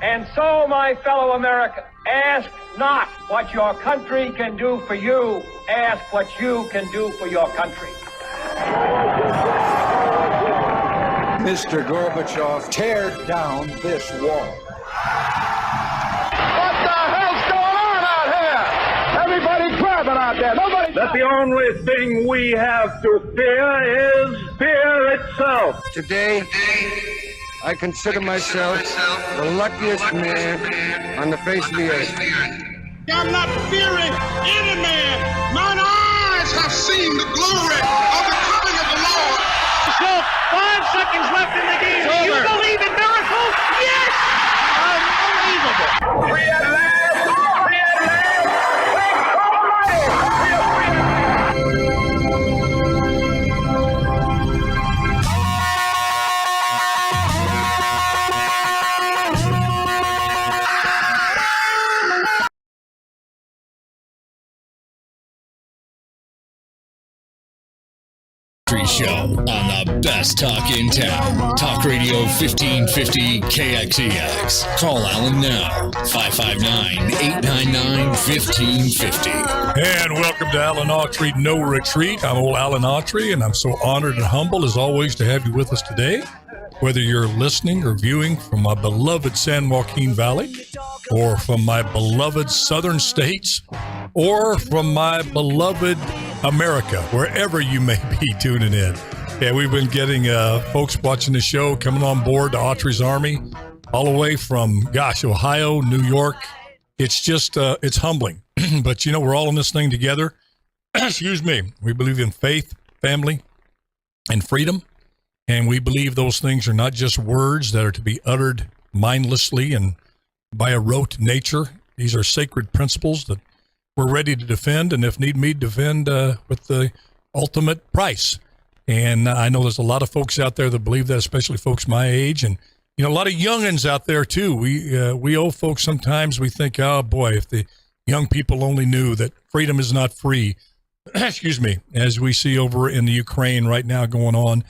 And so, my fellow Americans, ask not what your country can do for you. Ask what you can do for your country. Mr. Gorbachev, tear down this wall. What the hell's going on out here? Everybody grabbing out there. Nobody. That the only thing we have to fear is fear itself. Today, I consider myself the luckiest man on the face of the earth. I'm not fearing any man. Mine eyes have seen the glory of the coming of the Lord. So 5 seconds left in the game. Do you believe in miracles? Yes! Unbelievable. Free at last! Free at last! Thanks Almighty! We are free at last! Show on the best talk in town. Talk Radio 1550 KXEX. Call Alan now. 559-899-1550. And welcome to Alan Autry No Retreat. I'm old Alan Autry, and I'm so honored and humbled as always to have you with us today. Whether you're listening or viewing from my beloved San Joaquin Valley, or from my beloved southern states, or from my beloved America, wherever you may be tuning in. Yeah, we've been getting folks watching the show coming on board to Autry's Army, all the way from, Ohio, New York. It's just, it's humbling. But, we're all in this thing together. Excuse me. We believe in faith, family, and freedom. And we believe those things are not just words that are to be uttered mindlessly and by a rote nature. These are sacred principles that we're ready to defend, and if need be, defend with the ultimate price. And I know there's a lot of folks out there that believe that, especially folks my age, and a lot of youngins out there too. We old folks sometimes we think, oh boy, if the young people only knew that freedom is not free. Excuse me, as we see over in the Ukraine right now going on.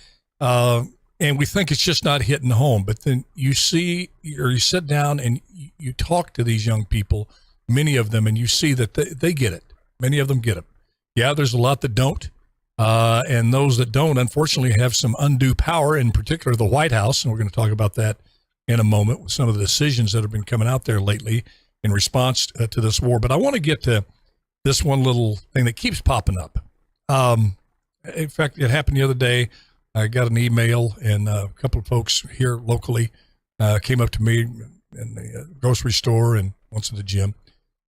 And we think it's just not hitting home, but then you see, or you sit down and you talk to these young people, many of them, and you see that they get it. Many of them get it. Yeah, there's a lot that don't. And those that don't, unfortunately, have some undue power, in particular the White House. And we're going to talk about that in a moment with some of the decisions that have been coming out there lately in response to this war. But I want to get to this one little thing that keeps popping up. In fact, it happened the other day. I got an email, and a couple of folks here locally came up to me in the grocery store and once in the gym.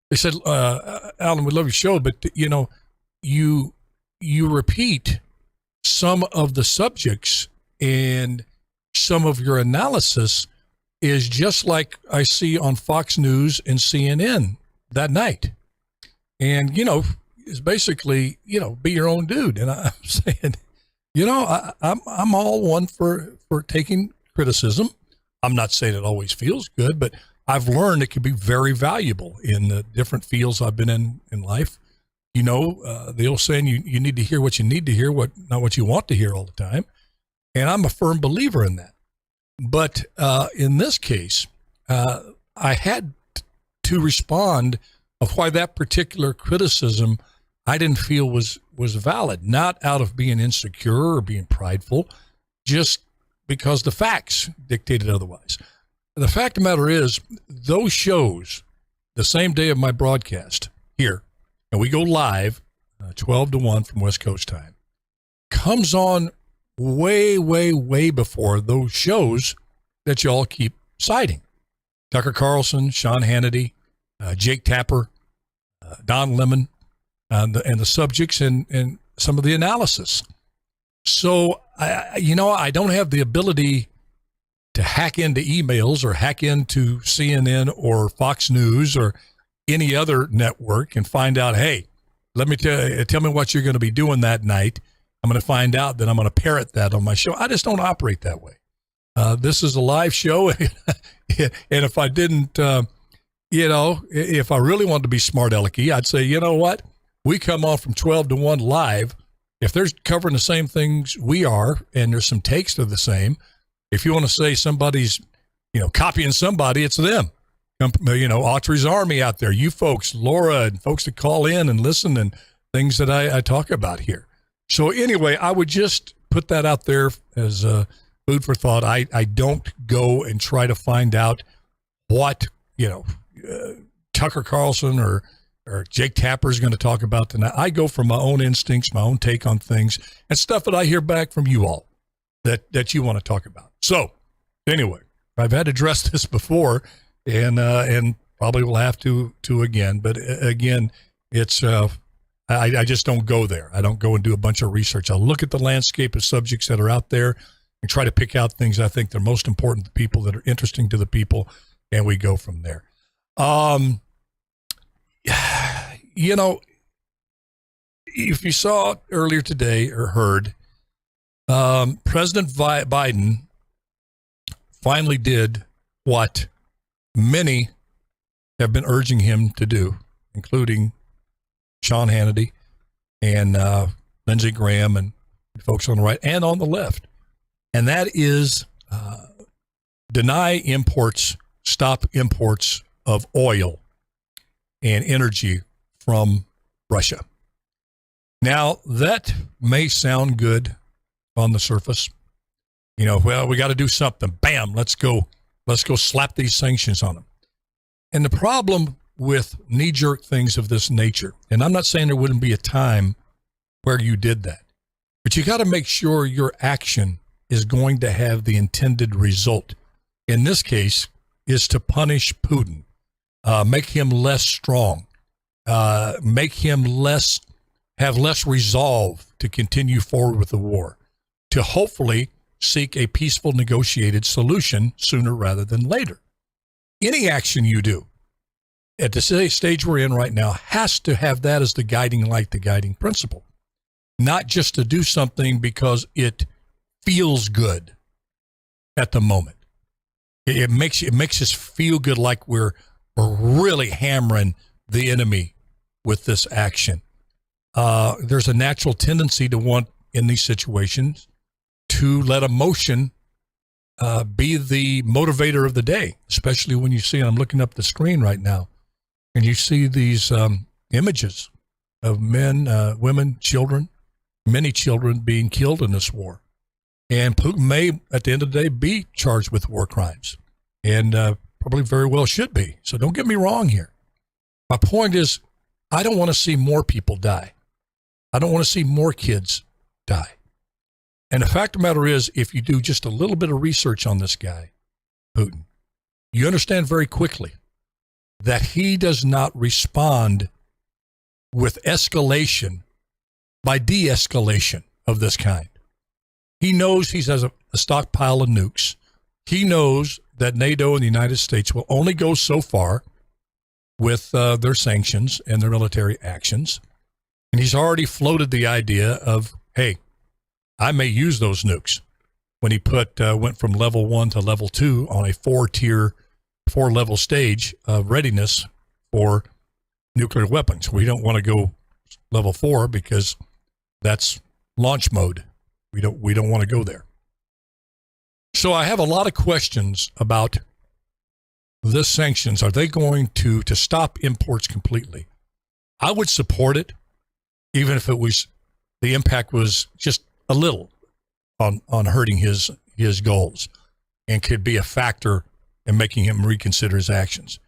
They said, Alan, we love your show, but, you repeat some of the subjects, and some of your analysis is just like I see on Fox News and CNN that night. And, it's basically, be your own dude. And I'm saying, I'm all one for taking criticism. I'm not saying it always feels good, but I've learned it can be very valuable in the different fields I've been in life. The old saying, you need to hear what you need to hear, not what you want to hear all the time. And I'm a firm believer in that. But in this case, I had to respond of why that particular criticism I didn't feel was valid, not out of being insecure or being prideful, just because the facts dictated otherwise. The fact of the matter is, those shows, the same day of my broadcast here, and we go live 12 to 1 from West Coast time, comes on way, way, way before those shows that y'all keep citing. Tucker Carlson, Sean Hannity, Jake Tapper, Don Lemon, and the subjects and some of the analysis. So, I don't have the ability to hack into emails or hack into CNN or Fox News or any other network and find out, hey, let me tell me what you're going to be doing that night. I'm going to find out, then I'm going to parrot that on my show. I just don't operate that way. This is a live show. And if I didn't, if I really wanted to be smart alecky, I'd say, you know what? We come on from 12 to 1 live. If they're covering the same things we are, and there's some takes that are the same, if you want to say somebody's copying somebody, it's them. Autry's Army out there, you folks, Laura, and folks that call in and listen and things that I talk about here. So anyway, I would just put that out there as food for thought. I don't go and try to find out what, Tucker Carlson or Jake Tapper is going to talk about tonight. I go from my own instincts, my own take on things, and stuff that I hear back from you all that you want to talk about. So anyway, I've had to address this before, and probably will have to again. But again, it's I just don't go there. I don't go and do a bunch of research. I'll look at the landscape of subjects that are out there and try to pick out things I think they're most important to people, that are interesting to the people, and we go from there. If you saw earlier today or heard, President Biden finally did what many have been urging him to do, including Sean Hannity and Lindsey Graham and folks on the right and on the left. And that is deny imports, stop imports of oil and energy from Russia. Now, that may sound good on the surface. Well, we got to do something. Bam, let's go slap these sanctions on them. And the problem with knee-jerk things of this nature, and I'm not saying there wouldn't be a time where you did that, but you got to make sure your action is going to have the intended result. In this case, is to punish Putin, make him less strong, make him have less resolve to continue forward with the war, to hopefully seek a peaceful negotiated solution sooner rather than later. Any action you do at the stage we're in right now has to have that as the guiding light, the guiding principle, not just to do something because it feels good at the moment. It makes us feel good, like we're really hammering the enemy with this action. There's a natural tendency to want, in these situations, to let emotion be the motivator of the day, especially when you see, and I'm looking up the screen right now, and you see these images of men, women, children, many children being killed in this war. And Putin may, at the end of the day, be charged with war crimes, and probably very well should be. So don't get me wrong here. My point is, I don't want to see more people die. I don't want to see more kids die. And the fact of the matter is, if you do just a little bit of research on this guy, Putin, you understand very quickly that he does not respond with escalation by de-escalation of this kind. He knows he has a stockpile of nukes. He knows that NATO and the United States will only go so far with their sanctions and their military actions. And he's already floated the idea of, hey, I may use those nukes, when he went from level 1 to level 2 on a 4-level stage of readiness for nuclear weapons. We don't want to go level 4 because that's launch mode. We don't want to go there. So I have a lot of questions about the sanctions. Are they going to stop imports completely? I would support it, even if the impact was just a little on hurting his goals, and could be a factor in making him reconsider his actions,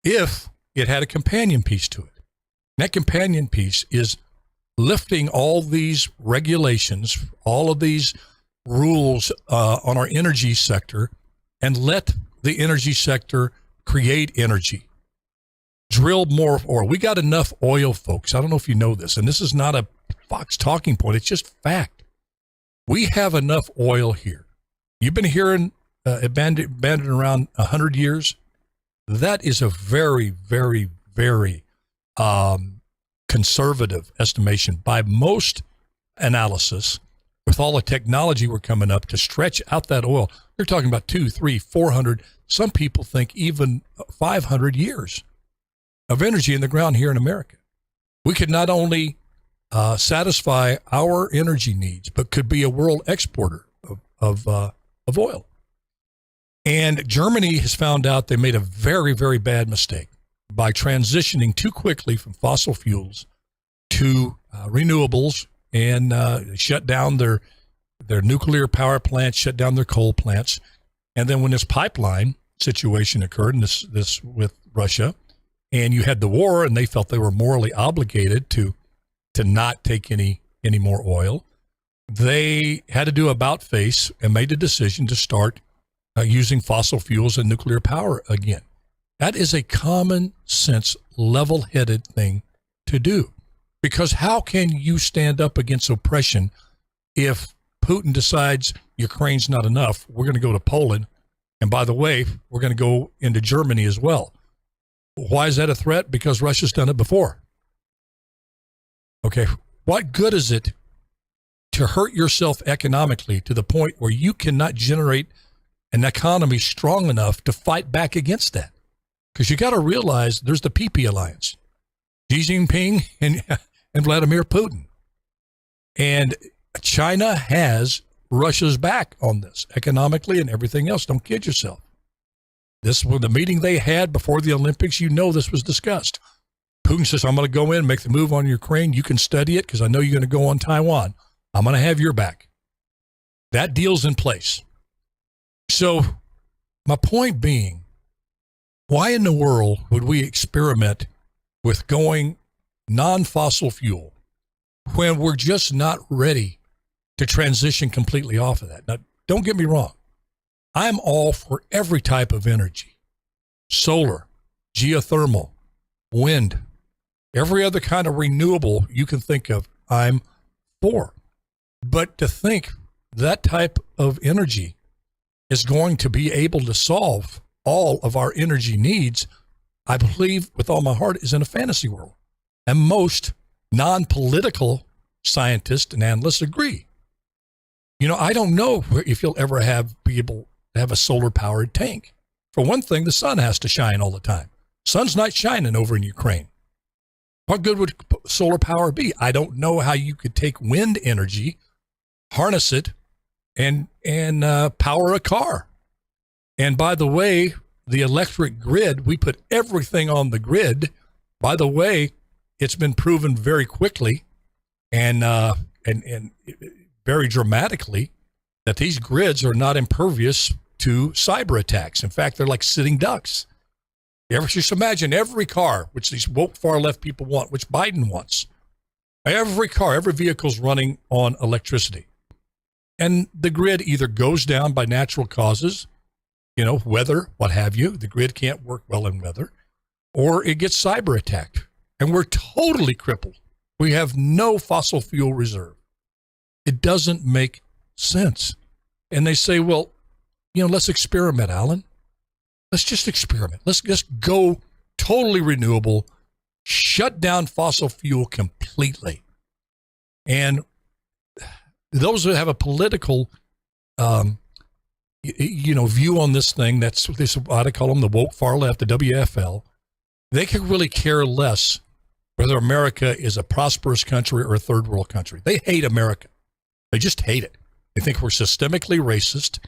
if it had a companion piece to it. And that companion piece is lifting all these regulations, all of these rules on our energy sector, and let the energy sector create energy. Drill more oil. We got enough oil, folks. I don't know if you know this, and this is not a Fox talking point. It's just fact. We have enough oil here. You've been hearing abandoned around 100 years. That is a very, very, very conservative estimation by most analysis. With all the technology we're coming up to stretch out that oil, you're talking about 200, 300, 400. Some people think even 500 years of energy in the ground here in America. We could not only satisfy our energy needs, but could be a world exporter of oil. And Germany has found out they made a very, very bad mistake by transitioning too quickly from fossil fuels to renewables, and shut down their nuclear power plants, shut down their coal plants. And then when this pipeline situation occurred, and this with Russia, and you had the war, and they felt they were morally obligated to not take any more oil, they had to do about face and made a decision to start using fossil fuels and nuclear power again. That is a common sense, level-headed thing to do. Because how can you stand up against oppression if Putin decides Ukraine's not enough? We're going to go to Poland. And by the way, we're going to go into Germany as well. Why is that a threat? Because Russia's done it before. Okay, what good is it to hurt yourself economically to the point where you cannot generate an economy strong enough to fight back against that? Because you got to realize there's the PP alliance, Xi Jinping and Vladimir Putin. And China has Russia's back on this economically and everything else. Don't kid yourself. This was the meeting they had before the Olympics. You know this was discussed. Putin says, I'm going to go in and make the move on Ukraine. You can study it because I know you're going to go on Taiwan. I'm going to have your back. That deal's in place. So my point being, why in the world would we experiment with going non-fossil fuel when we're just not ready to transition completely off of that? Now, don't get me wrong. I'm all for every type of energy. Solar, geothermal, wind, every other kind of renewable you can think of, I'm for. But to think that type of energy is going to be able to solve all of our energy needs, I believe with all my heart, is in a fantasy world. And most non-political scientists and analysts agree. You know, I don't know if you'll ever be able to have a solar-powered tank. For one thing, the sun has to shine all the time. Sun's not shining over in Ukraine. What good would solar power be? I don't know how you could take wind energy, harness it, and power a car. And by the way, the electric grid, we put everything on the grid. By the way, it's been proven very quickly and very dramatically that these grids are not impervious to cyber attacks. In fact, they're like sitting ducks. Just imagine every car, which these woke far left people want, which Biden wants. Every car, every vehicle's running on electricity. And the grid either goes down by natural causes, you know, weather, what have you. The grid can't work well in weather. Or it gets cyber attacked. And we're totally crippled. We have no fossil fuel reserve. It doesn't make sense. And they say, well, you know, let's experiment, Alan. Let's just experiment. Let's just go totally renewable, shut down fossil fuel completely. And those who have a political, view on this thing, that's what I call them, the woke far left, the WFL. They could really care less whether America is a prosperous country or a third world country. They hate America. They just hate it. They think we're systemically racist.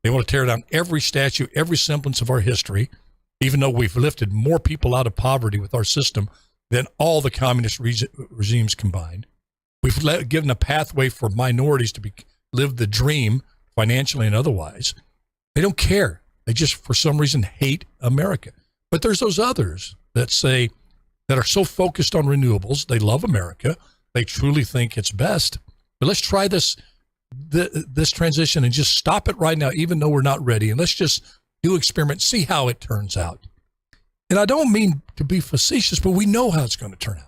They want to tear down every statue, every semblance of our history, even though we've lifted more people out of poverty with our system than all the communist regimes combined. We've given a pathway for minorities to live the dream financially and otherwise. They don't care. They just, for some reason, hate America. But there's those others that are so focused on renewables. They love America. They truly think it's best. But let's try this transition and just stop it right now, even though we're not ready. And let's just do experiment, see how it turns out. And I don't mean to be facetious, but we know how it's going to turn out.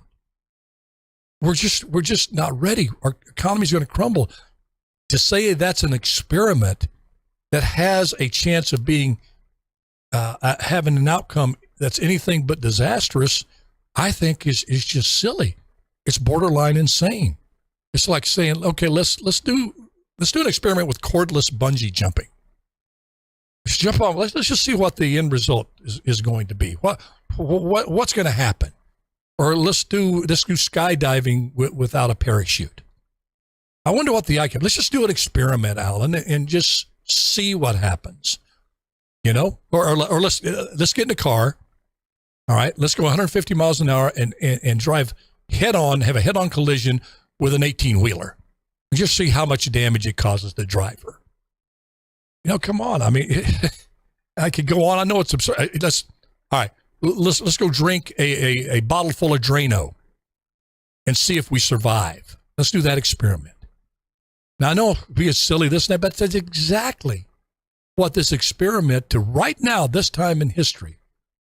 We're just not ready. Our economy is going to crumble. To say that's an experiment that has a chance of being having an outcome that's anything but disastrous, I think is just silly. It's borderline insane. It's like saying, okay, let's do an experiment with cordless bungee jumping. Let's jump off. Let's just see what the end result is going to be. What's going to happen? Or let's do skydiving without a parachute. I wonder what the outcome. Let's just do an experiment, Alan, and just see what happens. you know, or let's get in the car. All right, let's go 150 miles an hour and drive head on, have a head on collision with an 18-wheeler. Just see how much damage it causes the driver. You know, come on. I mean, I could go on. I know it's absurd. Let's go drink a bottle full of Drano and see if we survive. Let's do that experiment. Now, I know it'd be silly, this and that, but that's exactly what this experiment to right now, this time in history,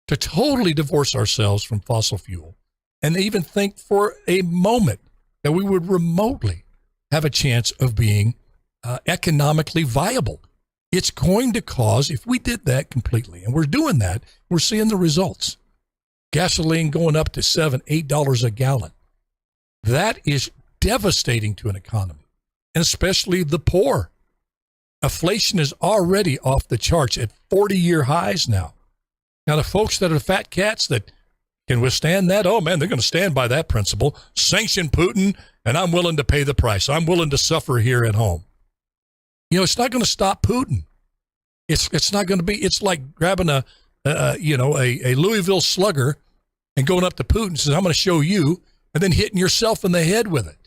to totally divorce ourselves from fossil fuel and even think for a moment that we would remotely have a chance of being economically viable. It's going to cause, if we did that completely, and we're doing that, we're seeing the results. Gasoline going up to $7, $8 a gallon. That is devastating to an economy, and especially the poor. Inflation is already off the charts at 40-year highs now. Now, the folks that are fat cats that can withstand that, oh, man, they're going to stand by that principle. Sanction Putin, and I'm willing to pay the price. I'm willing to suffer here at home. You know, it's not going to stop Putin. It's not going to be, it's like grabbing a Louisville slugger and going up to Putin and says, I'm going to show you, and then hitting yourself in the head with it.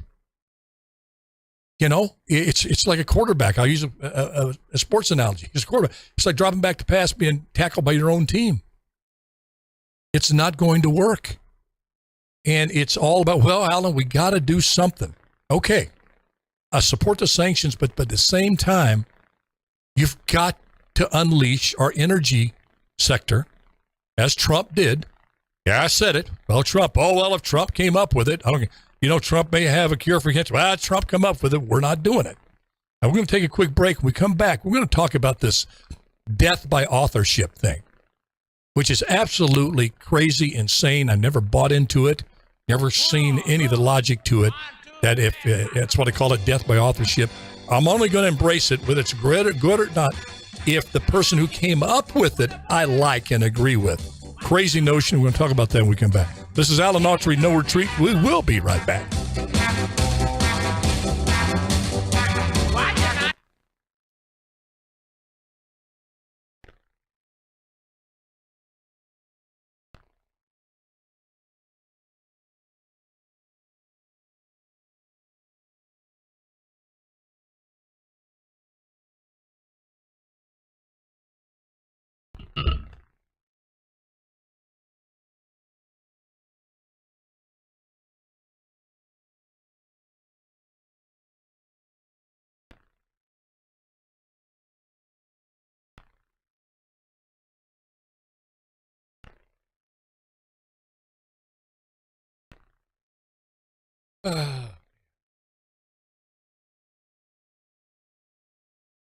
You know, it's like a quarterback. I'll use a sports analogy. It's a quarterback. It's like dropping back to pass, being tackled by your own team. It's not going to work. And it's all about, well, Alan, we got to do something. Okay. I support the sanctions, but at the same time, you've got to unleash our energy sector, as Trump did. Yeah, I said it. Well, Trump. Oh, well, if Trump came up with it, I don't. You know, Trump may have a cure for cancer. Well, Trump come up with it. We're not doing it. Now, we're going to take a quick break. When we come back, we're going to talk about this death by authorship thing, which is absolutely crazy, insane. I've never bought into it, never seen any of the logic to it, that if that's what I call it, death by authorship. I'm only going to embrace it, whether it's good or not, if the person who came up with it I like and agree with. Crazy notion. We're going to talk about that when we come back. This is Alan Autry, No Retreat. We will be right back.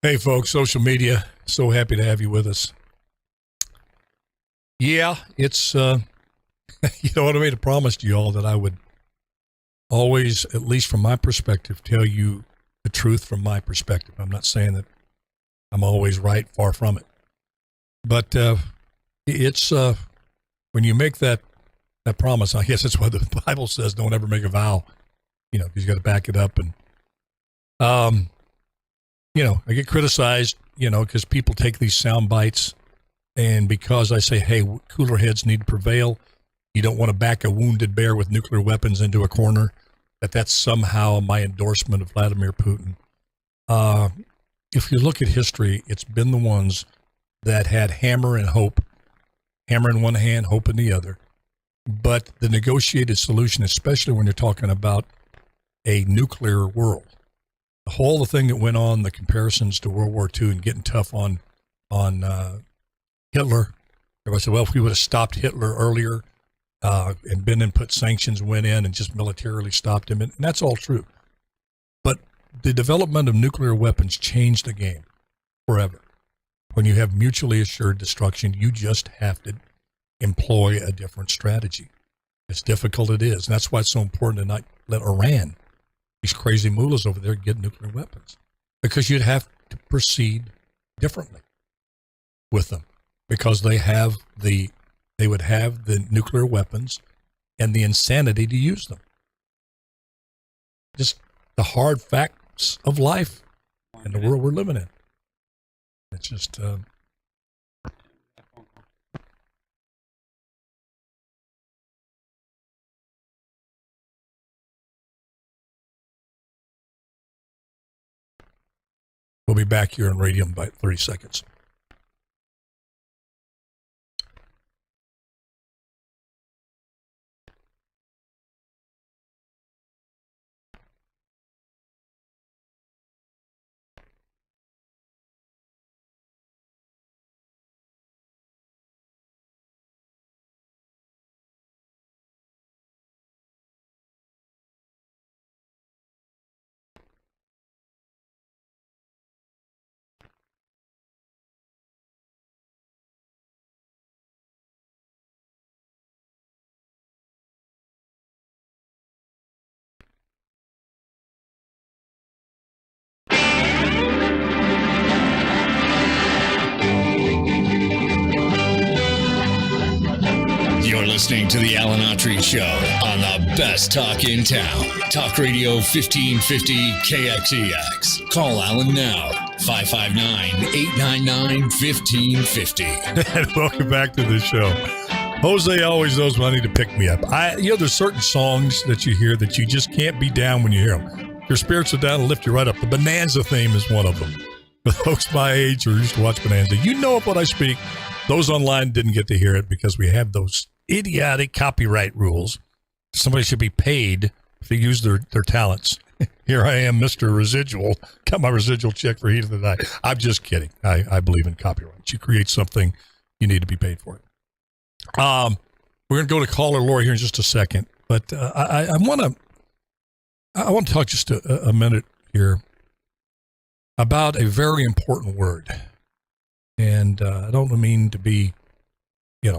Hey, folks, social media. So happy to have you with us. Yeah, it's, you know what, I made a promise to you all that I would always, at least from my perspective, tell you the truth from my perspective. I'm not saying that I'm always right, far from it. But it's, when you make that promise, I guess that's what the Bible says, don't ever make a vow, you know, because you got to back it up. And, you know, I get criticized, you know, because people take these sound bites, and because I say, hey, cooler heads need to prevail, you don't want to back a wounded bear with nuclear weapons into a corner, that's somehow my endorsement of Vladimir Putin. If you look at history, it's been the ones that had hammer and hope, hammer in one hand, hope in the other. But the negotiated solution, especially when you're talking about a nuclear world, the whole thing that went on, the comparisons to World War II and getting tough on Hitler. Everybody said, well, if we would have stopped Hitler earlier and been and put sanctions, went in and just militarily stopped him, and that's all true. But the development of nuclear weapons changed the game forever. When you have mutually assured destruction, you just have to employ a different strategy. As difficult it is. And that's why it's so important to not let Iran, these crazy mullahs over there, get nuclear weapons, because you'd have to proceed differently with them, because they would have the nuclear weapons and the insanity to use them. Just the hard facts of life and the world we're living in. It's just We'll be back here on radio in about 30 seconds. You're listening to the Alan Autry Show on the best talk in town. Talk Radio 1550 KXEX. Call Alan now, 559-899-1550. And welcome back to the show. Jose always knows when I need to pick me up. There's certain songs that you hear that you just can't be down when you hear them. Your spirits are down and lift you right up. The Bonanza theme is one of them. For folks my age who used to watch Bonanza, you know of what I speak. Those online didn't get to hear it because we have those idiotic copyright rules. Somebody should be paid if they use their talents. Here I am, Mr. Residual. Got my residual check for Heat of the Night. I'm just kidding. I believe in copyright. You create something, you need to be paid for it. We're going to go to caller Laura here in just a second, but I want to talk just a minute here about a very important word. And I don't mean to be, I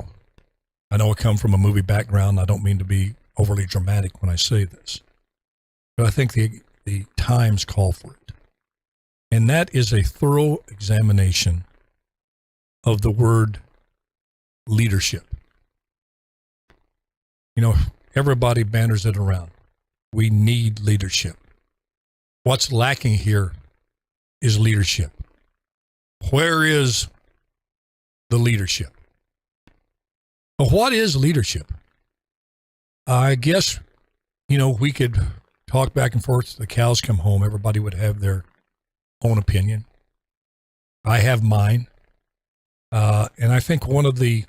know I come from a movie background. I don't mean to be overly dramatic when I say this, but I think the times call for it. And that is a thorough examination of the word leadership. Everybody banners it around. We need leadership. What's lacking here is leadership. Where is the leadership? Well, what is leadership? I guess, we could talk back and forth. The cows come home. Everybody would have their own opinion. I have mine. And I think one of the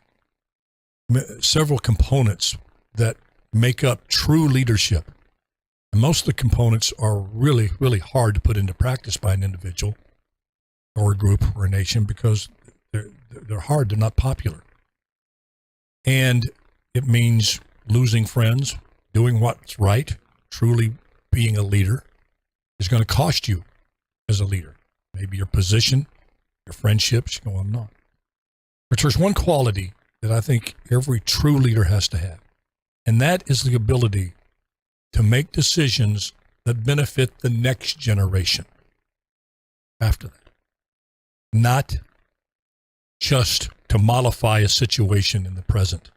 several components that make up true leadership, and most of the components are really, really hard to put into practice by an individual or a group or a nation because they're hard, they're not popular. And it means losing friends, doing what's right, truly being a leader is going to cost you as a leader. Maybe your position, your friendships, on and on. But there's one quality that I think every true leader has to have, and that is the ability to make decisions that benefit the next generation after that. Not just to mollify a situation in the present,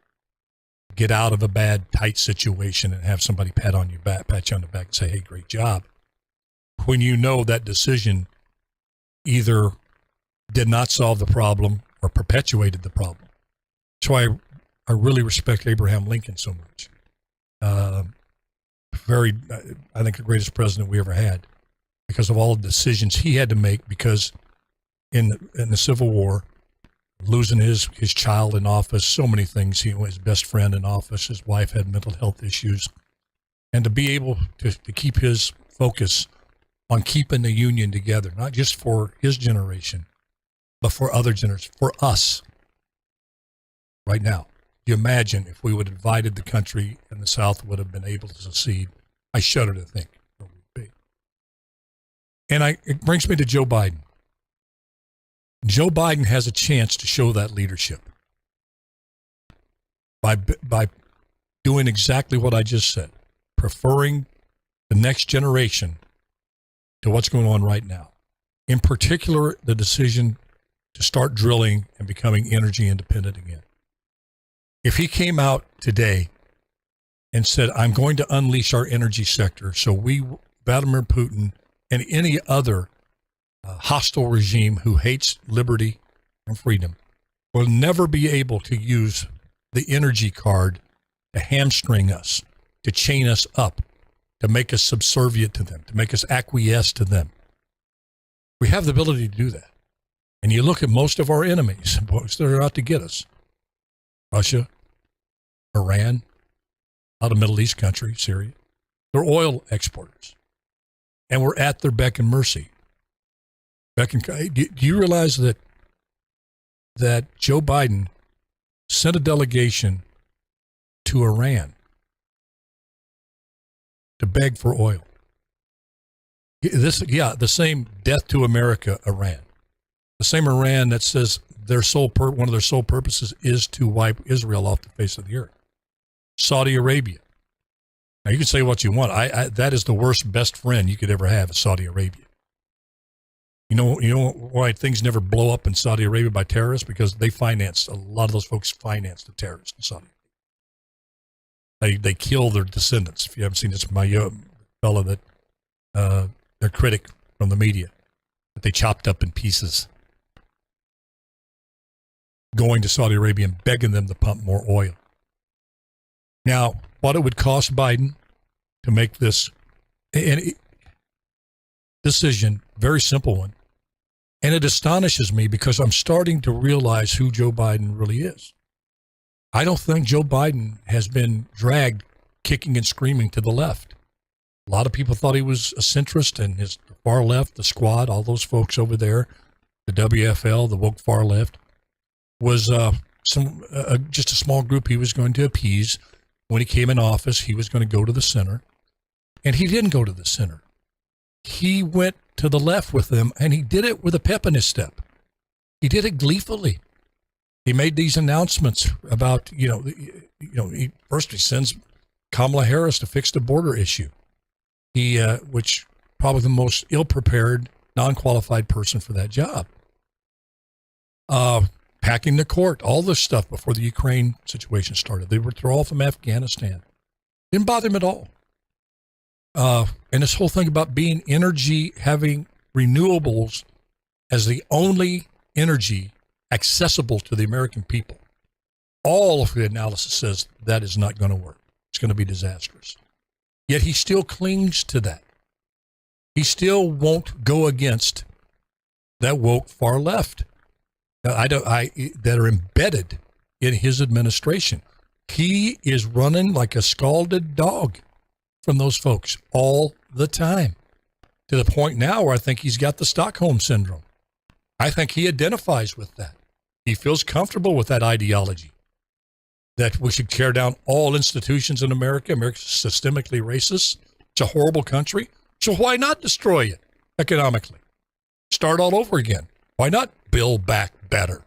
get out of a bad, tight situation and have somebody pat you on the back and say, hey, great job. When you know that decision either did not solve the problem or perpetuated the problem. So I really respect Abraham Lincoln so much. I think the greatest president we ever had because of all the decisions he had to make because in the Civil War, losing his child in office, so many things, his best friend in office, his wife had mental health issues, and to be able to keep his focus on keeping the Union together, not just for his generation, but for other generations, for us right now. You imagine if we would have divided the country and the South would have been able to succeed. I shudder to think where we'd be. And it brings me to Joe Biden. Joe Biden has a chance to show that leadership by doing exactly what I just said, preferring the next generation to what's going on right now. In particular, the decision to start drilling and becoming energy independent again. If he came out today and said, I'm going to unleash our energy sector so Vladimir Putin and any other hostile regime who hates liberty and freedom will never be able to use the energy card to hamstring us, to chain us up, to make us subservient to them, to make us acquiesce to them. We have the ability to do that. And you look at most of our enemies, folks that are out to get us. Russia, Iran, a lot of Middle East countries, Syria. They're oil exporters. And we're at their beck and mercy. Do you realize that Joe Biden sent a delegation to Iran to beg for oil? The same death to America Iran. The same Iran that says one of their sole purposes is to wipe Israel off the face of the earth. Saudi Arabia. Now, you can say what you want. That is the worst best friend you could ever have is Saudi Arabia. You know why things never blow up in Saudi Arabia by terrorists? Because a lot of those folks financed the terrorists in Saudi Arabia. They kill their descendants. If you haven't seen this, my fellow that their critic from the media, that they chopped up in pieces, going to Saudi Arabia and begging them to pump more oil. Now, what it would cost Biden to make this decision, very simple one, and it astonishes me because I'm starting to realize who Joe Biden really is. I don't think Joe Biden has been dragged kicking and screaming to the left. A lot of people thought he was a centrist, and his far left, the squad, all those folks over there, the WFL, the woke far left, was just a small group he was going to appease. When he came in office, he was going to go to the center, and he didn't go to the center. He went to the left with them, and he did it with a pep in his step. He did it gleefully. He made these announcements about, he sends Kamala Harris to fix the border issue. Which probably the most ill-prepared, non-qualified person for that job. Packing the court, all this stuff before the Ukraine situation started. They withdrawal from Afghanistan. Didn't bother him at all. And this whole thing about being energy, having renewables as the only energy accessible to the American people. All of the analysis says that is not going to work. It's going to be disastrous. Yet he still clings to that. He still won't go against that woke far left that are embedded in his administration. He is running like a scalded dog from those folks all the time, to the point now where I think he's got the Stockholm syndrome. I think he identifies with that. He feels comfortable with that ideology, that we should tear down all institutions in America. America's systemically racist. It's a horrible country. So why not destroy it economically? Start all over again. Why not build back better?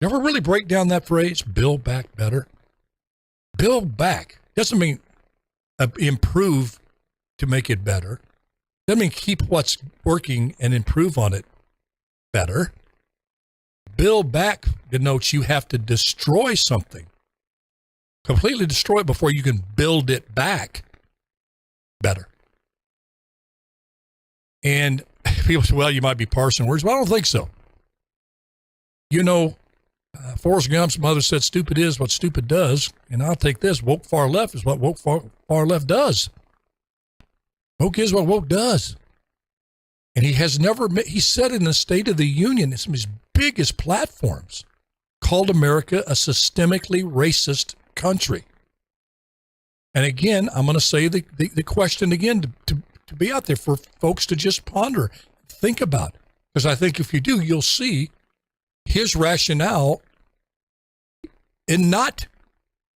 You ever really break down that phrase, build back better? Build back doesn't mean improve to make it better. Doesn't mean keep what's working and improve on it better. Build back denotes you have to destroy something. Completely destroy it before you can build it back better. And people say, well, you might be parsing words. Well, I don't think so. Forrest Gump's mother said, stupid is what stupid does. And I'll take this. Woke far left is what woke far left does. Woke is what woke does. And he said in the State of the Union, some of his biggest platforms, called America a systemically racist country. And again, I'm going to say the question again to be out there for folks to just ponder, think about. Because I think if you do, you'll see his rationale in not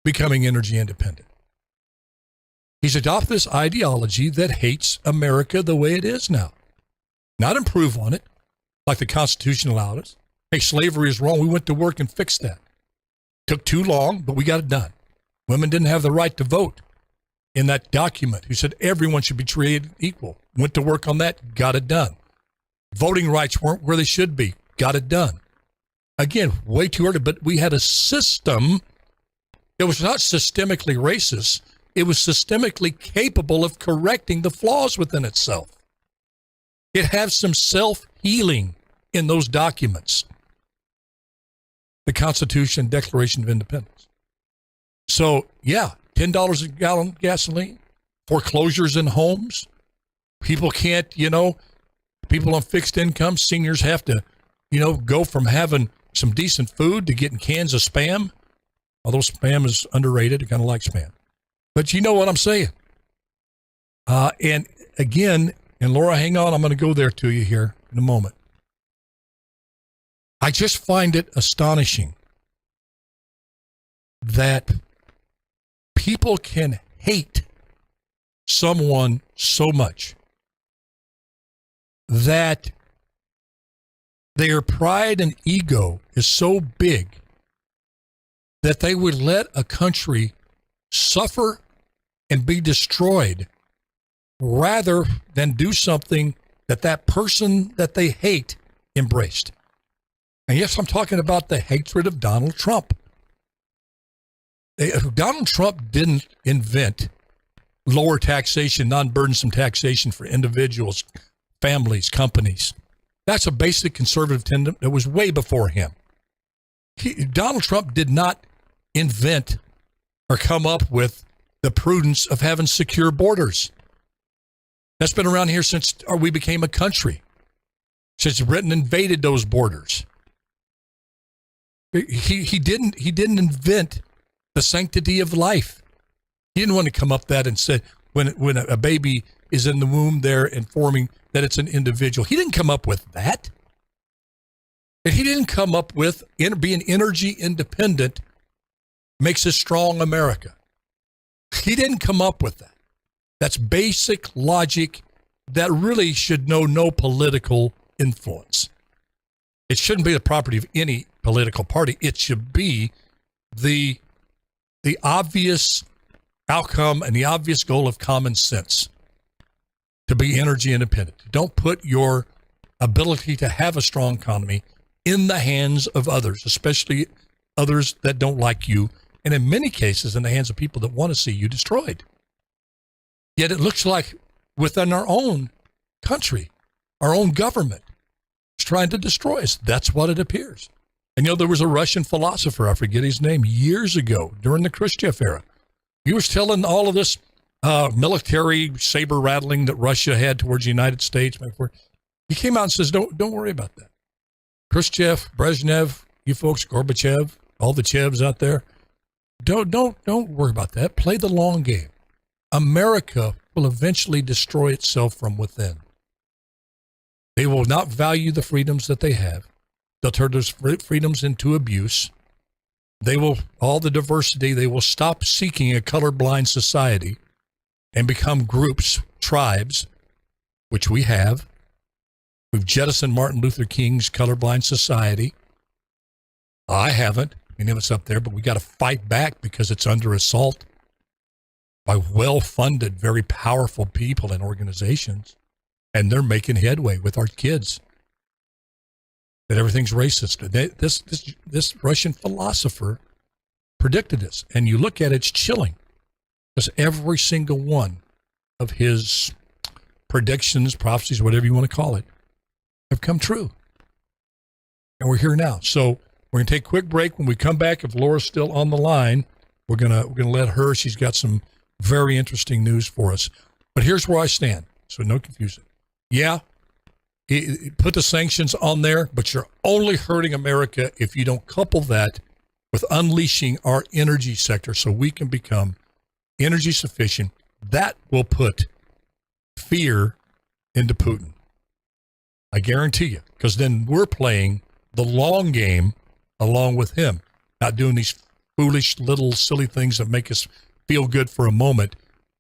becoming energy independent. He's adopted this ideology that hates America the way it is now. Not improve on it, like the Constitution allowed us. Hey, slavery is wrong. We went to work and fixed that. Took too long, but we got it done. Women didn't have the right to vote in that document. He said everyone should be treated equal. Went to work on that, got it done. Voting rights weren't where they should be, got it done. Again, way too early, but we had a system that was not systemically racist. It was systemically capable of correcting the flaws within itself. It has some self-healing in those documents. The Constitution, Declaration of Independence. So, yeah, $10 a gallon gasoline, foreclosures in homes. People can't, People on fixed income, seniors have to, go from having some decent food to getting cans of Spam. Although Spam is underrated, I kind of like Spam. But you know what I'm saying. And again, and Laura, hang on, I'm going to go there to you here in a moment. I just find it astonishing that people can hate someone so much that their pride and ego is so big that they would let a country suffer and be destroyed rather than do something that that person that they hate embraced. And yes, I'm talking about the hatred of Donald Trump. Donald Trump didn't invent lower taxation, non-burdensome taxation for individuals, families, companies. That's a basic conservative tenet that was way before him. Donald Trump did not invent or come up with the prudence of having secure borders. That's been around here since we became a country, since Britain invaded those borders. He didn't invent the sanctity of life. He didn't want to come up that and say when a baby is in the womb there and forming that it's an individual. He didn't come up with that. And he didn't come up with being energy independent makes a strong America. He didn't come up with that. That's basic logic that really should know no political influence. It shouldn't be the property of any political party. It should be the obvious outcome and the obvious goal of common sense to be energy independent. Don't put your ability to have a strong economy in the hands of others, especially others that don't like you, and in many cases in the hands of people that want to see you destroyed. Yet it looks like within our own country, our own government is trying to destroy us. That's what it appears. And there was a Russian philosopher, I forget his name, years ago during the Khrushchev era. He was telling all of this military saber rattling that Russia had towards the United States. He came out and says, don't worry about that. Khrushchev, Brezhnev, you folks, Gorbachev, all the Chevs out there, don't worry about that. Play the long game. America will eventually destroy itself from within. They will not value the freedoms that they have. They'll turn those freedoms into abuse. They will, all the diversity, they will stop seeking a colorblind society and become groups, tribes, which we have. We've jettisoned Martin Luther King's colorblind society. I haven't. Many of us up there, but we got to fight back because it's under assault by well-funded, very powerful people and organizations. And they're making headway with our kids. That everything's racist. This Russian philosopher predicted this. And you look at it, it's chilling. Because every single one of his predictions, prophecies, whatever you want to call it, have come true. And we're here now. So we're going to take a quick break. When we come back, if Laura's still on the line, we're gonna let her. She's got some very interesting news for us. But here's where I stand. So no confusion. Yeah, put the sanctions on there, but you're only hurting America if you don't couple that with unleashing our energy sector so we can become energy sufficient. That will put fear into Putin. I guarantee you, because then we're playing the long game along with him, not doing these foolish little silly things that make us feel good for a moment,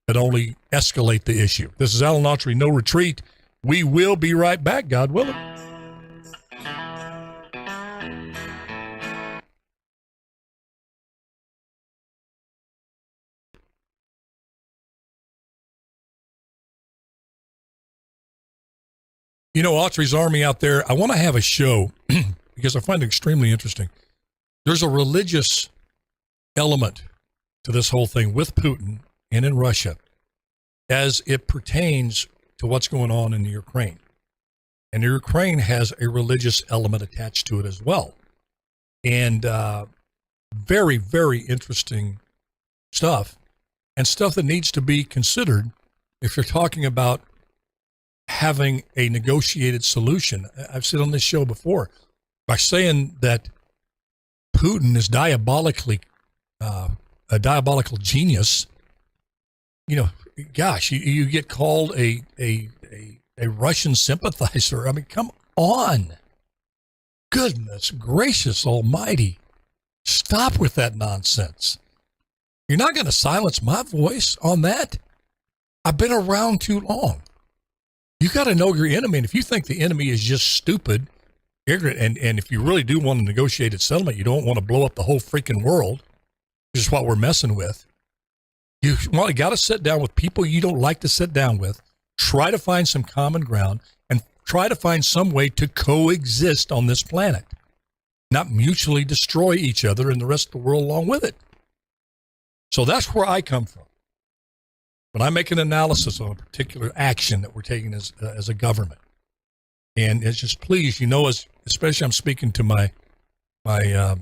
but only escalate the issue. This is Alan Autry, No Retreat. We will be right back, God willing. Autry's Army out there, I want to have a show because I find it extremely interesting. There's a religious element to this whole thing with Putin and in Russia as it pertains to what's going on in the Ukraine. And the Ukraine has a religious element attached to it as well. And very, very interesting stuff, and stuff that needs to be considered if you're talking about having a negotiated solution. I've said on this show before, by saying that Putin is diabolically a diabolical genius, you know, gosh, you get called a Russian sympathizer. I mean, come on. Goodness gracious almighty. Stop with that nonsense. You're not going to silence my voice on that. I've been around too long. You got to know your enemy. And if you think the enemy is just stupid, ignorant, and if you really do want a negotiated settlement, you don't want to blow up the whole freaking world, which is what we're messing with. You got to sit down with people you don't like to sit down with, try to find some common ground, and try to find some way to coexist on this planet, not mutually destroy each other and the rest of the world along with it. So that's where I come from. When I make an analysis on a particular action that we're taking as a government, and it's just, please, you know, especially I'm speaking to my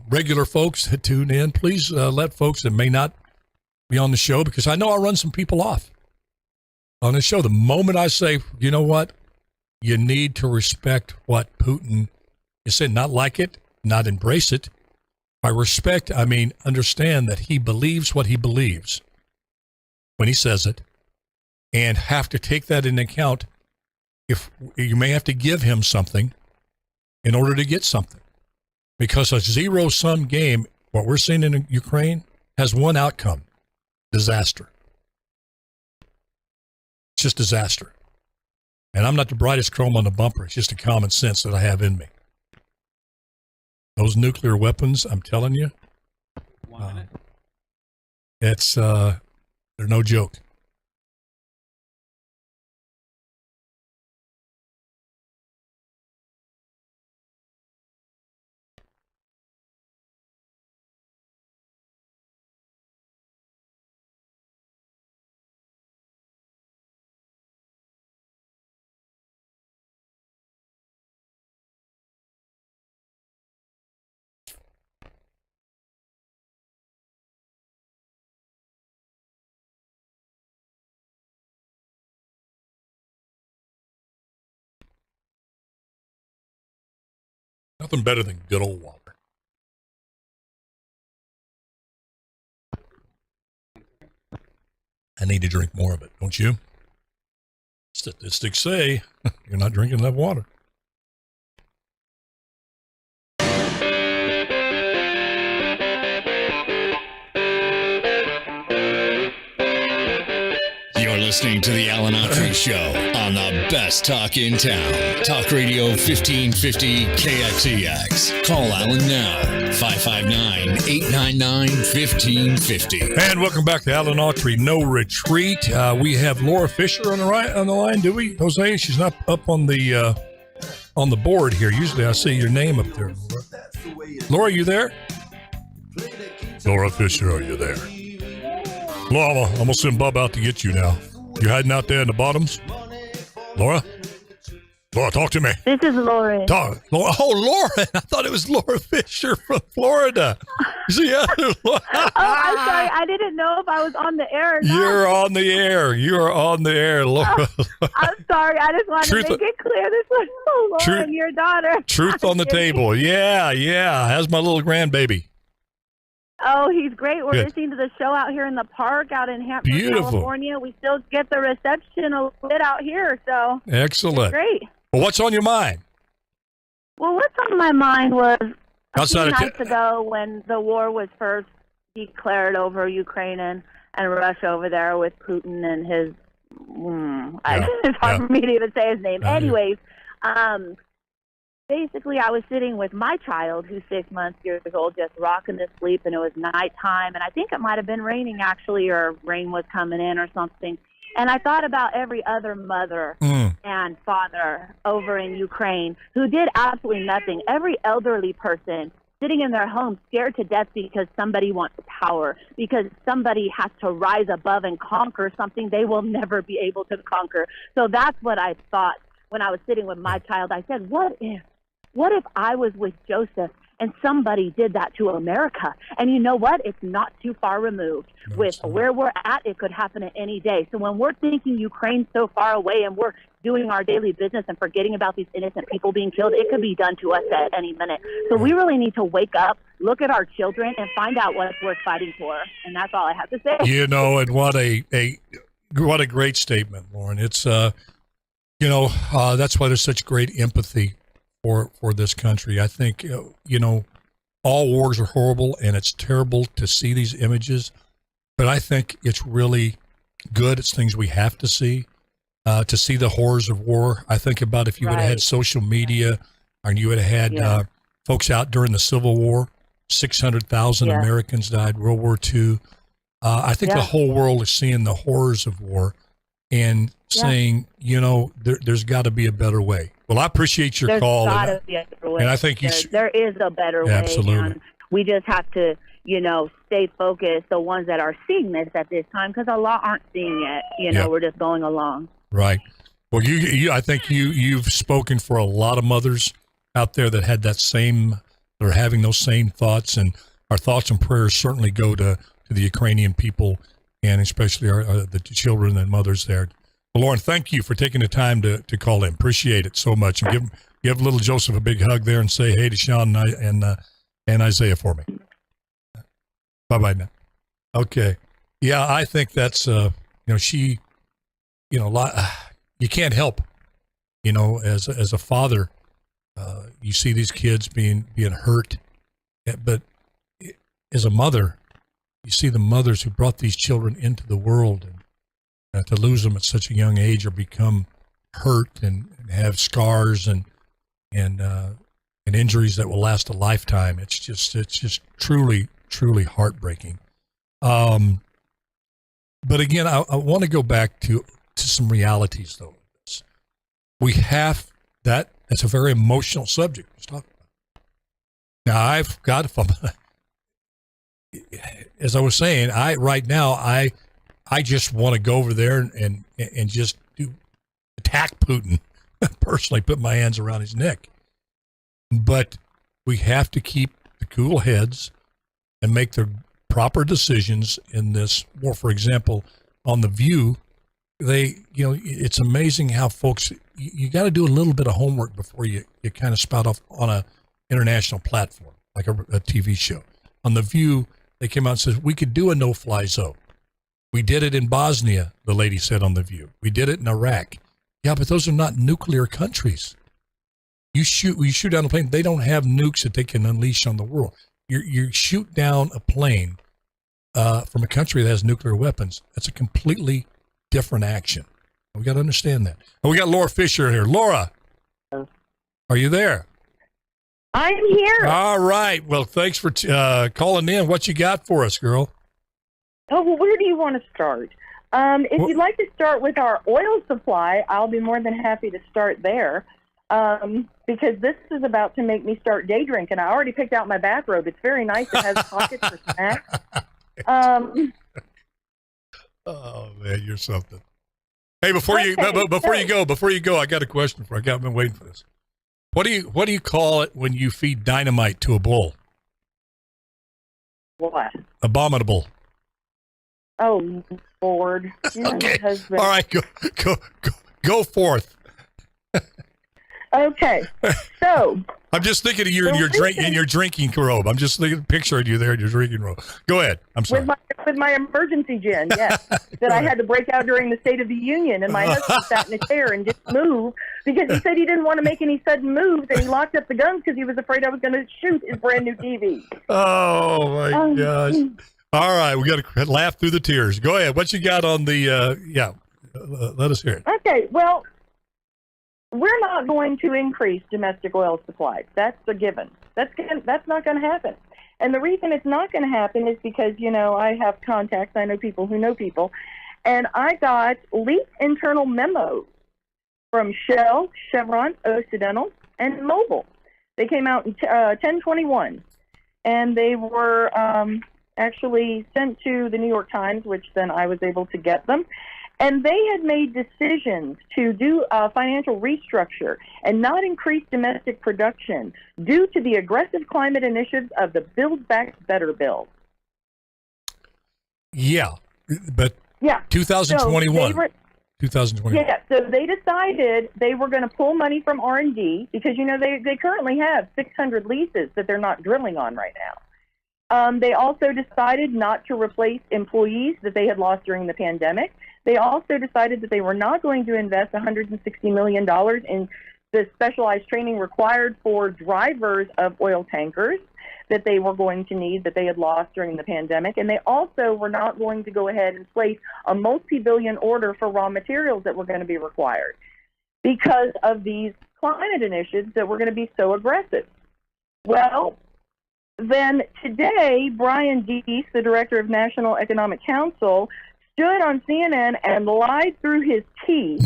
regular folks that tune in, please let folks that may not be on the show, because I know I run some people off on the show. The moment I say, you know what, you need to respect what Putin is saying, not like it, not embrace it. By respect, I mean understand that he believes what he believes when he says it, and have to take that into account. If you may have to give him something in order to get something, because a zero-sum game, what we're seeing in Ukraine, has one outcome: disaster. It's just disaster. And I'm not the brightest chrome on the bumper. It's just a common sense that I have in me. Those nuclear weapons, I'm telling you, they're no joke. Nothing better than good old water. I need to drink more of it, don't you? Statistics say you're not drinking enough water. You're listening to the Alan Autry Show on the best talk in town. Talk Radio 1550 KXEX. Call Alan now, 559-899-1550. And welcome back to Alan Autry No Retreat. We have Laura Fisher on the line, do we, Jose? She's not up on the board here. Usually I see your name up there. Laura, you there? Laura Fisher, are you there? Laura, I'm going to send Bub out to get you now. You hiding out there in the bottoms? Laura? Laura, talk to me. This is Lauren. Laura. Oh, Lauren. I thought it was Laura Fisher from Florida. Yeah. Oh, I'm sorry. I didn't know if I was on the air or not. You're on the air. You are on the air, Laura. I'm sorry. I just wanted to make it clear this was Lauren, your daughter. Truth on the table. Yeah. How's my little grandbaby? Oh, he's great. We're listening to the show out here in the park out in Hampton, California. We still get the reception a little bit out here, so excellent. Great. Well, what's on your mind? Well, what's on my mind was a few nights ago when the war was first declared over Ukraine and Russia over there with Putin and his it's hard for me to even say his name. Anyways, basically, I was sitting with my child, who's 6 months old, just rocking to sleep, and it was nighttime, and I think it might have been raining, actually, or rain was coming in or something. And I thought about every other mother and father over in Ukraine who did absolutely nothing. Every elderly person sitting in their home scared to death because somebody wants power, because somebody has to rise above and conquer something they will never be able to conquer. So that's what I thought when I was sitting with my child. I said, what if I was with Joseph And somebody did that to America. And you know what? It's not too far removed. With where we're at, it could happen at any day. So when we're thinking Ukraine's so far away and we're doing our daily business and forgetting about these innocent people being killed, it could be done to us at any minute. So we really need to wake up, look at our children, and find out what's worth fighting for. And that's all I have to say. You know, and what a great statement, Lauren. It's that's why there's such great empathy for this country. I think all wars are horrible, and it's terrible to see these images, but I think it's really good. It's things we have to see the horrors of war. I think about if you would have had social media, and you would have had folks out during the Civil War. 600,000 Americans died. World War II. I think the whole world is seeing the horrors of war and saying, there's got to be a better way. Well, I appreciate your call. There's got to be a better way. And I think there is a better way. Absolutely. And we just have to, stay focused, the ones that are seeing this at this time, because a lot aren't seeing it. We're just going along. Right. Well, I think you've spoken for a lot of mothers out there that had that are having those same thoughts, and our thoughts and prayers certainly go to the Ukrainian people, and especially the children and mothers there. Well, Lauren, thank you for taking the time to call in. Appreciate it so much. And give little Joseph a big hug there and say hey to Sean and Isaiah for me. Bye-bye now. Okay. Yeah, I think that's, you can't help, as a father, you see these kids being hurt, but as a mother, you see the mothers who brought these children into the world, and to lose them at such a young age or become hurt and have scars and injuries that will last a lifetime. It's just truly, truly heartbreaking. But again, I want to go back to some realities, though. We have that. It's a very emotional subject. Let's talk about it. Now, I've got, as I was saying, right now, I just want to go over there and just attack Putin, personally put my hands around his neck. But we have to keep the cool heads and make the proper decisions in this war. For example, on The View, it's amazing how folks, you got to do a little bit of homework before you kind of spout off on a international platform, like a TV show. On The View, they came out and said, we could do a no-fly zone. We did it in Bosnia, the lady said on The View. We did it in Iraq. Yeah, but those are not nuclear countries. You shoot down a plane. They don't have nukes that they can unleash on the world. You shoot down a plane from a country that has nuclear weapons. That's a completely different action. We got to understand that. And we got Laura Fisher here. Laura, are you there? I'm here. All right. Well, thanks for calling in. What you got for us, girl? Oh, well, where do you want to start? If you'd like to start with our oil supply, I'll be more than happy to start there. Because this is about to make me start day drinking. I already picked out my bathrobe. It's very nice. It has pockets for snacks. Oh man, you're something. Hey, before you go, I got a question for you. I've been waiting for this. What do you call it when you feed dynamite to a bull? What? Abominable. Oh Lord. Okay. All right, go forth. Okay, so I'm just thinking of you in your drinking robe. I'm just picturing you there in your drinking robe. Go ahead. I'm sorry. With my emergency gin, yes, that I had to break out during the State of the Union, and my husband sat in a chair and didn't move because he said he didn't want to make any sudden moves, and he locked up the guns because he was afraid I was going to shoot his brand new TV. Oh my gosh! All right, we got to laugh through the tears. Go ahead. What you got on the? Let us hear it. Okay, well. We're not going to increase domestic oil supply. That's a given. That's not going to happen. And the reason it's not going to happen is because, I have contacts. I know people who know people. And I got leaked internal memos from Shell, Chevron, Occidental, and Mobil. They came out in 10/21. And they were actually sent to the New York Times, which then I was able to get them. And they had made decisions to do a financial restructure and not increase domestic production due to the aggressive climate initiatives of the Build Back Better bill. Yeah, but 2021. So 2021. Yeah, so they decided they were going to pull money from R&D because, they currently have 600 leases that they're not drilling on right now. They also decided not to replace employees that they had lost during the pandemic. They also decided that they were not going to invest $160 million in the specialized training required for drivers of oil tankers that they were going to need that they had lost during the pandemic. And they also were not going to go ahead and place a multi-billion order for raw materials that were going to be required because of these climate initiatives that were going to be so aggressive. Well, then today, Brian Deese, the director of National Economic Council, stood on CNN and lied through his teeth,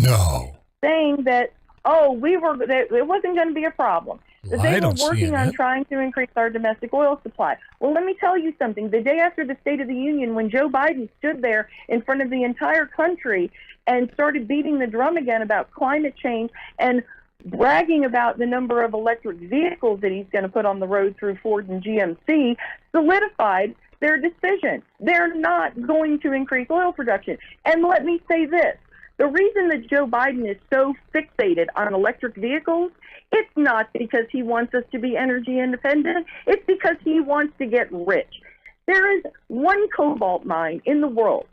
saying that, that it wasn't going to be a problem. That they were working on trying to increase our domestic oil supply. Well, let me tell you something. The day after the State of the Union, when Joe Biden stood there in front of the entire country and started beating the drum again about climate change and bragging about the number of electric vehicles that he's going to put on the road through Ford and GMC, solidified their decision. They're not going to increase oil production. And let me say this. The reason that Joe Biden is so fixated on electric vehicles, it's not because he wants us to be energy independent. It's because he wants to get rich. There is one cobalt mine in the world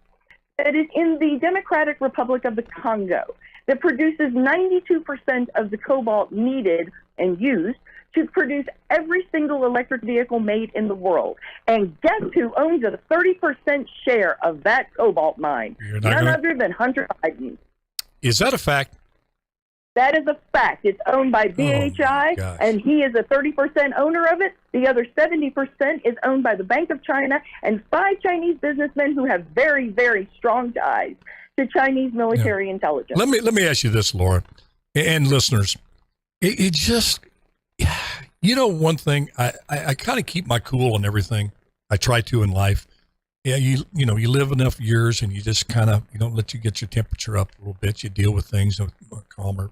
that is in the Democratic Republic of the Congo that produces 92% of the cobalt needed and used to produce every single electric vehicle made in the world. And guess who owns a 30% share of that cobalt mine? None other than Hunter Biden. Is that a fact? That is a fact. It's owned by BHI, and he is a 30% owner of it. The other 70% is owned by the Bank of China and 5 Chinese businessmen who have very, very strong ties to Chinese military intelligence. Let me ask you this, Laura, and listeners. It just, one thing, I kind of keep my cool on everything. I try to in life. Yeah, you live enough years and you just kind of, you don't let you get your temperature up a little bit. You deal with things with a calmer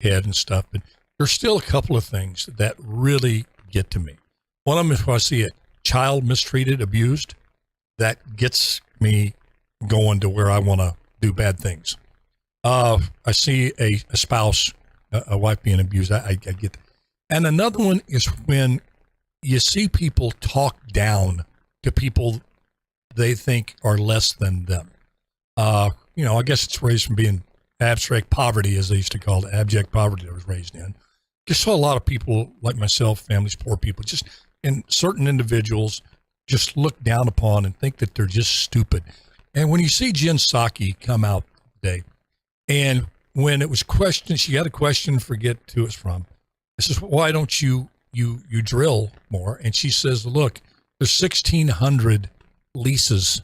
head and stuff. But there's still a couple of things that really get to me. One of them, if I see a child mistreated, abused, that gets me going to where I want to do bad things. I see a spouse, a wife being abused. I get that. And another one is when you see people talk down to people they think are less than them. I guess it's raised from being abstract poverty, as they used to call it, abject poverty I was raised in. Just saw a lot of people like myself, families, poor people, and certain individuals just look down upon and think that they're just stupid. And when you see Jen Psaki come out today, and when it was questioned, she had a question, forget who it's from. This is, why don't you drill more? And she says, look, there's 1,600 leases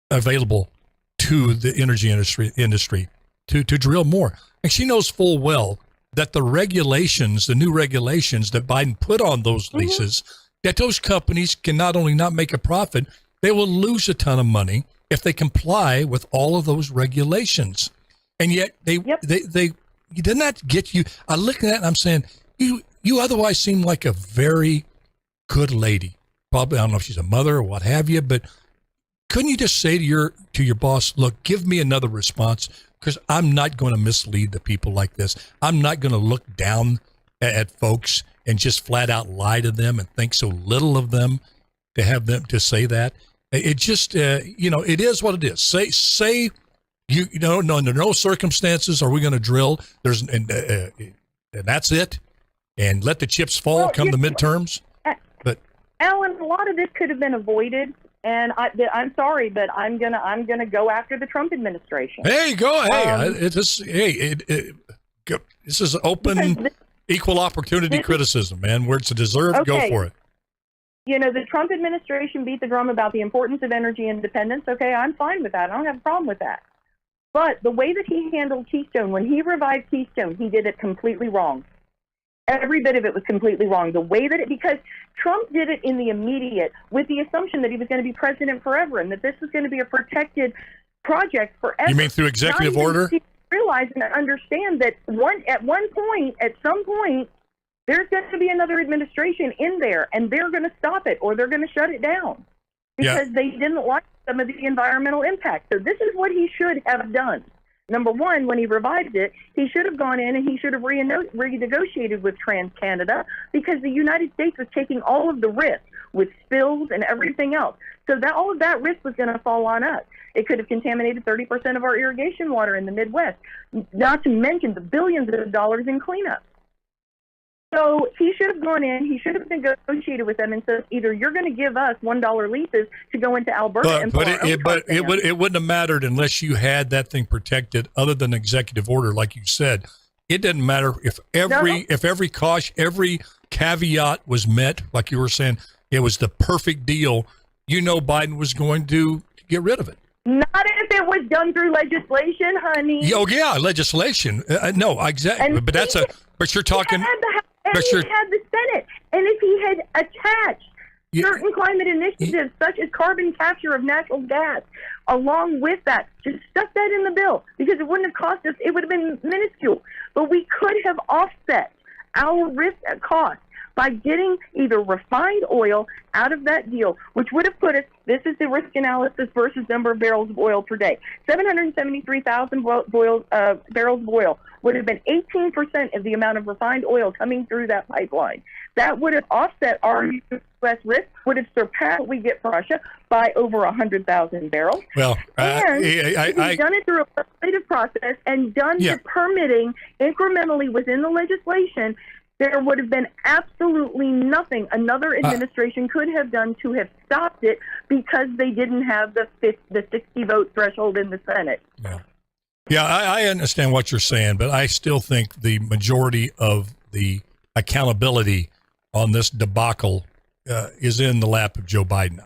available to the energy industry to drill more. And she knows full well that the new regulations that Biden put on those leases, that those companies can not only not make a profit, they will lose a ton of money if they comply with all of those regulations. And yet they did not get you. I look at that and I'm saying, you otherwise seem like a very good lady. Probably, I don't know if she's a mother or what have you, but couldn't you just say to your boss, look, give me another response, because I'm not going to mislead the people like this. I'm not going to look down at folks and just flat out lie to them and think so little of them to have them to say that. It just, it is what it is. Say, no, under no circumstances are we going to drill. And that's it. And let the chips fall come the midterms. But Alan, a lot of this could have been avoided. And I'm sorry, but I'm gonna go after the Trump administration. Hey, go! Hey, this is open, equal opportunity criticism, man. Where it's deserved, go for it. The Trump administration beat the drum about the importance of energy independence. Okay, I'm fine with that. I don't have a problem with that. But the way that he handled Keystone, when he revived Keystone, he did it completely wrong. Every bit of it was completely wrong. The way that because Trump did it in the immediate with the assumption that he was going to be president forever and that this was going to be a protected project forever. You mean through executive order? Realize and understand that at some point, there's going to be another administration in there, and they're going to stop it or they're going to shut it down because they didn't like some of the environmental impact. So this is what he should have done. Number one, when he revived it, he should have gone in and he should have renegotiated with TransCanada because the United States was taking all of the risk with spills and everything else. So that all of that risk was going to fall on us. It could have contaminated 30% of our irrigation water in the Midwest, not to mention the billions of dollars in cleanup. So he should have gone in, he should have negotiated with them and said, either you're going to give us $1 leases to go into Alberta but it wouldn't have mattered unless you had that thing protected other than executive order, like you said. It didn't matter if every caveat was met, like you were saying, it was the perfect deal. You know Biden was going to get rid of it. Not if it was done through legislation, honey. Oh, yeah, legislation. No, exactly. But you're talking... He had the Senate, and if he had attached certain climate initiatives, such as carbon capture of natural gas, along with that, just stuff that in the bill, because it wouldn't have cost us, it would have been minuscule. But we could have offset our risk at cost by getting either refined oil out of that deal, which would have put us, this is the risk analysis versus number of barrels of oil per day, 773,000 barrels of oil would have been 18% of the amount of refined oil coming through that pipeline. That would have offset our U.S. risk, would have surpassed what we get from Russia by over 100,000 barrels. Well, and if we've done it through a legislative process and done the permitting incrementally within the legislation, there would have been absolutely nothing another administration could have done to have stopped it because they didn't have the 60-vote threshold in the Senate. Yeah, I understand what you're saying, but I still think the majority of the accountability on this debacle is in the lap of Joe Biden.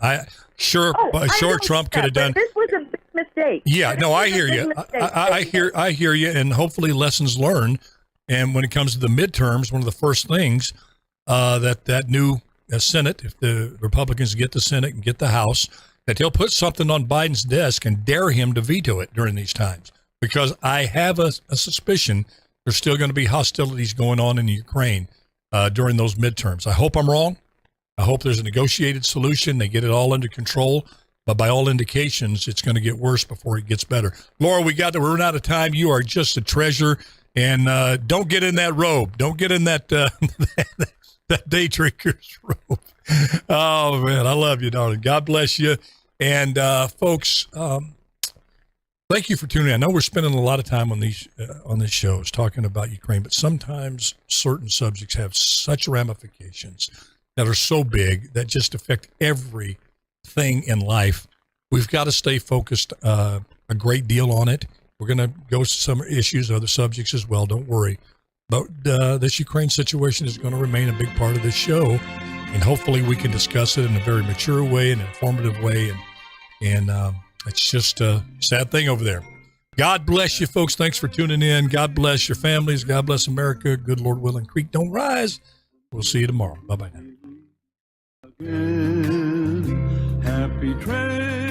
Trump could have done. This was a big mistake. Yeah, no, I hear you. I hear you, and hopefully lessons learned. And when it comes to the midterms, one of the first things that new Senate, if the Republicans get the Senate and get the House, that they'll put something on Biden's desk and dare him to veto it during these times. Because I have a suspicion there's still going to be hostilities going on in Ukraine during those midterms. I hope I'm wrong. I hope there's a negotiated solution. They get it all under control. But by all indications, it's going to get worse before it gets better. Laura, we're running out of time. You are just a treasure. And don't get in that robe. Don't get in that that day drinker's robe. Oh, man, I love you, darling. God bless you. And, folks, thank you for tuning in. I know we're spending a lot of time on these shows talking about Ukraine, but sometimes certain subjects have such ramifications that are so big that just affect everything in life. We've got to stay focused a great deal on it. We're going to go to some issues, other subjects as well. Don't worry. But this Ukraine situation is going to remain a big part of this show. And hopefully we can discuss it in a very mature way, an informative way. And it's just a sad thing over there. God bless you, folks. Thanks for tuning in. God bless your families. God bless America. Good Lord willing, creek don't rise. We'll see you tomorrow. Bye-bye now. Happy trail.